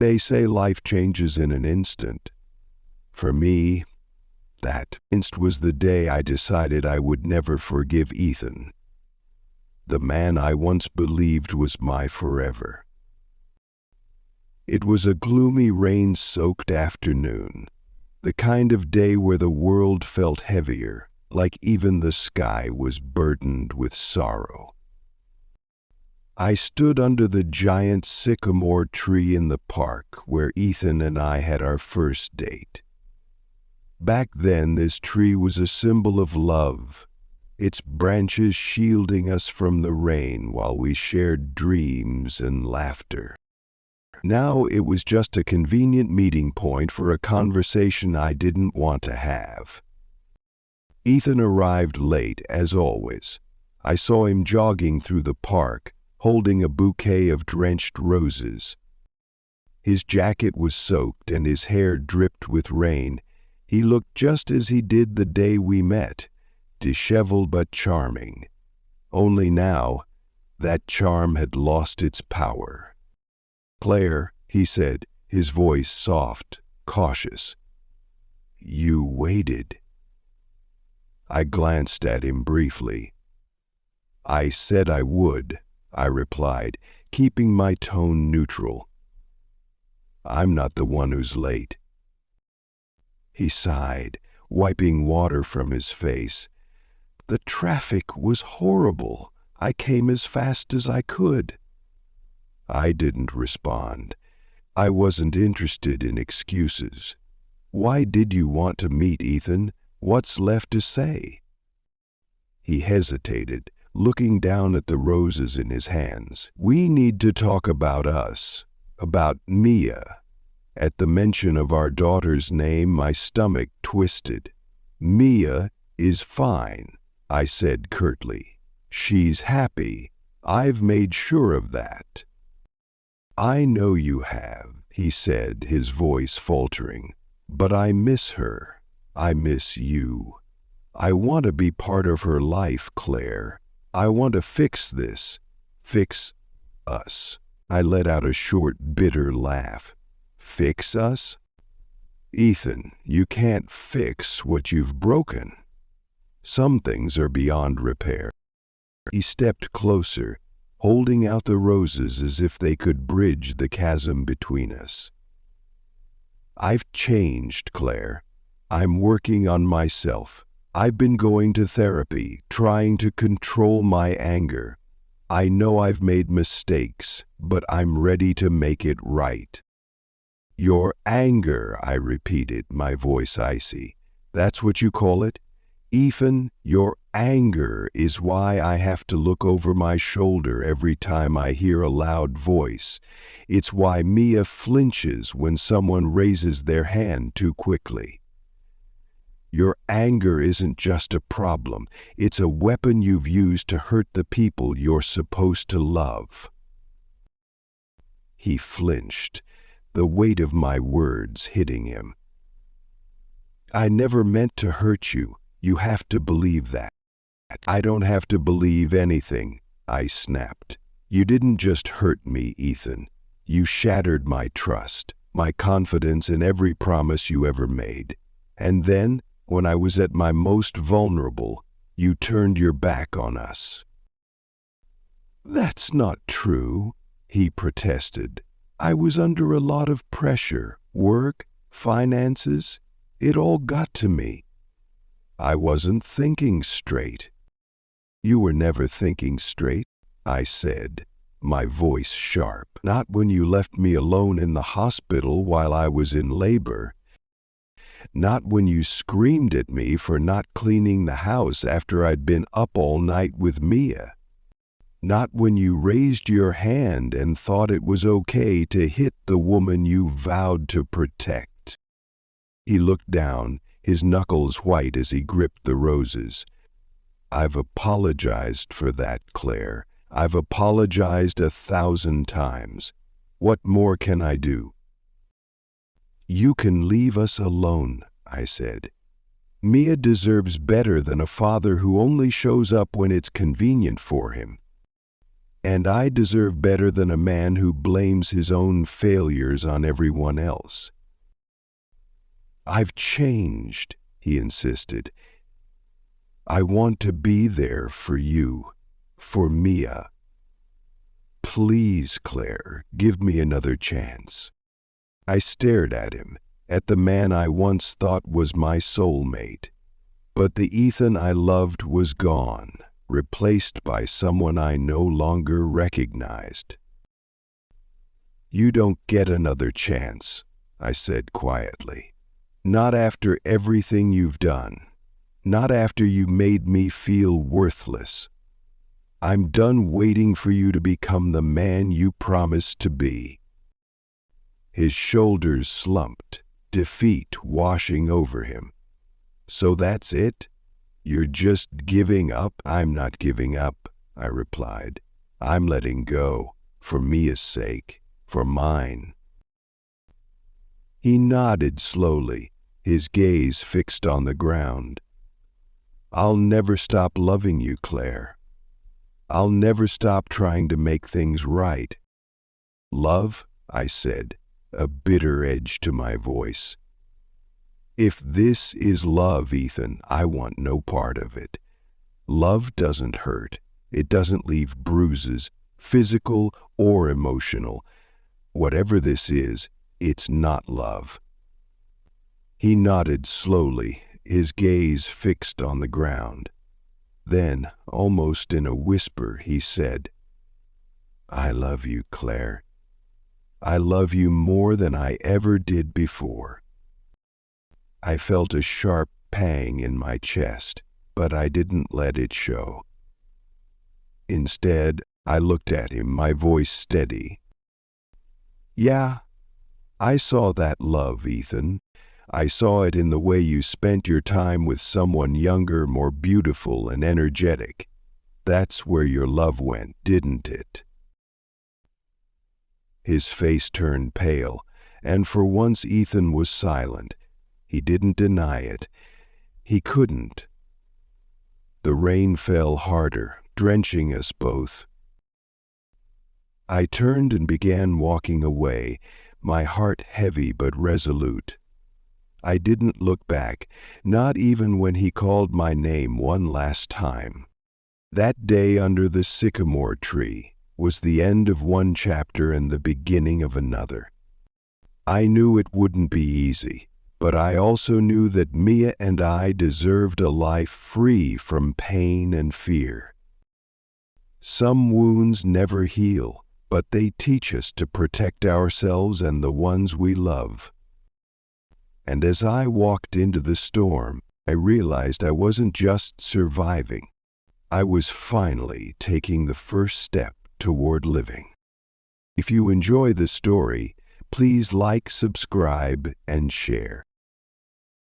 They say life changes in an instant. For me, that instant was the day I decided I would never forgive Ethan, the man I once believed was my forever. It was a gloomy, rain-soaked afternoon, the kind of day where the world felt heavier, like even the sky was burdened with sorrow. I stood under the giant sycamore tree in the park where Ethan and I had our first date. Back then, this tree was a symbol of love, its branches shielding us from the rain while we shared dreams and laughter. Now it was just a convenient meeting point for a conversation I didn't want to have. Ethan arrived late, as always. I saw him jogging through the park, holding a bouquet of drenched roses. His jacket was soaked and his hair dripped with rain. He looked just as he did the day we met, disheveled but charming. Only now, that charm had lost its power. "Claire," he said, his voice soft, cautious. "You waited." I glanced at him briefly. "I said I would," I replied, keeping my tone neutral. "I'm not the one who's late." He sighed, wiping water from his face. "The traffic was horrible. I came as fast as I could." I didn't respond. I wasn't interested in excuses. "Why did you want to meet, Ethan? What's left to say?" He hesitated, looking down at the roses in his hands. "We need to talk about us, about Mia." At the mention of our daughter's name, my stomach twisted. "Mia is fine," I said curtly. "She's happy. I've made sure of that." "I know you have," he said, his voice faltering. "But I miss her. I miss you. I want to be part of her life, Claire. I want to fix this. Fix us." I let out a short, bitter laugh. "Fix us?" "Ethan, you can't fix what you've broken. Some things are beyond repair." He stepped closer, holding out the roses as if they could bridge the chasm between us. "I've changed, Claire. I'm working on myself. I've been going to therapy, trying to control my anger. I know I've made mistakes, but I'm ready to make it right." "Your anger," I repeated, my voice icy. "That's what you call it? Ethan, your anger is why I have to look over my shoulder every time I hear a loud voice. It's why Mia flinches when someone raises their hand too quickly. Your anger isn't just a problem, it's a weapon you've used to hurt the people you're supposed to love." He flinched, the weight of my words hitting him. "I never meant to hurt you. You have to believe that." "I don't have to believe anything," I snapped. "You didn't just hurt me, Ethan. You shattered my trust, my confidence in every promise you ever made. And then, when I was at my most vulnerable, you turned your back on us." "That's not true," he protested. "I was under a lot of pressure, work, finances. It all got to me. I wasn't thinking straight." "You were never thinking straight," I said, my voice sharp. "Not when you left me alone in the hospital while I was in labor. Not when you screamed at me for not cleaning the house after I'd been up all night with Mia. Not when you raised your hand and thought it was okay to hit the woman you vowed to protect." He looked down, his knuckles white as he gripped the roses. "I've apologized for that, Claire. I've apologized 1,000 times. What more can I do?" "You can leave us alone," I said. "Mia deserves better than a father who only shows up when it's convenient for him." and I deserve better than a man who blames his own failures on everyone else. I've changed, he insisted. I want to be there for you, for Mia. Please, Claire, give me another chance. I stared at him, at the man I once thought was my soulmate. But the Ethan I loved was gone, replaced by someone I no longer recognized. You don't get another chance, I said quietly. Not after everything you've done. Not after you made me feel worthless. I'm done waiting for you to become the man you promised to be. His shoulders slumped, defeat washing over him. So that's it? You're just giving up? I'm not giving up, I replied. I'm letting go, for Mia's sake, for mine. He nodded slowly, his gaze fixed on the ground. I'll never stop loving you, Claire. I'll never stop trying to make things right. Love, I said, a bitter edge to my voice. If this is love, Ethan, I want no part of it. Love doesn't hurt. It doesn't leave bruises, physical or emotional. Whatever this is, it's not love. He nodded slowly, his gaze fixed on the ground. Then, almost in a whisper, he said, I love you, Claire. I love you more than I ever did before. I felt a sharp pang in my chest, but I didn't let it show. Instead, I looked at him, my voice steady. Yeah, I saw that love, Ethan. I saw it in the way you spent your time with someone younger, more beautiful and energetic. That's where your love went, didn't it? His face turned pale, and for once Ethan was silent. He didn't deny it. He couldn't. The rain fell harder, drenching us both. I turned and began walking away, my heart heavy but resolute. I didn't look back, not even when he called my name one last time. That day under the sycamore tree was the end of one chapter and the beginning of another. I knew it wouldn't be easy. But I also knew that Mia and I deserved a life free from pain and fear. Some wounds never heal, but they teach us to protect ourselves and the ones we love. And as I walked into the storm, I realized I wasn't just surviving. I was finally taking the first step toward living. If you enjoy the story, please like, subscribe, and share.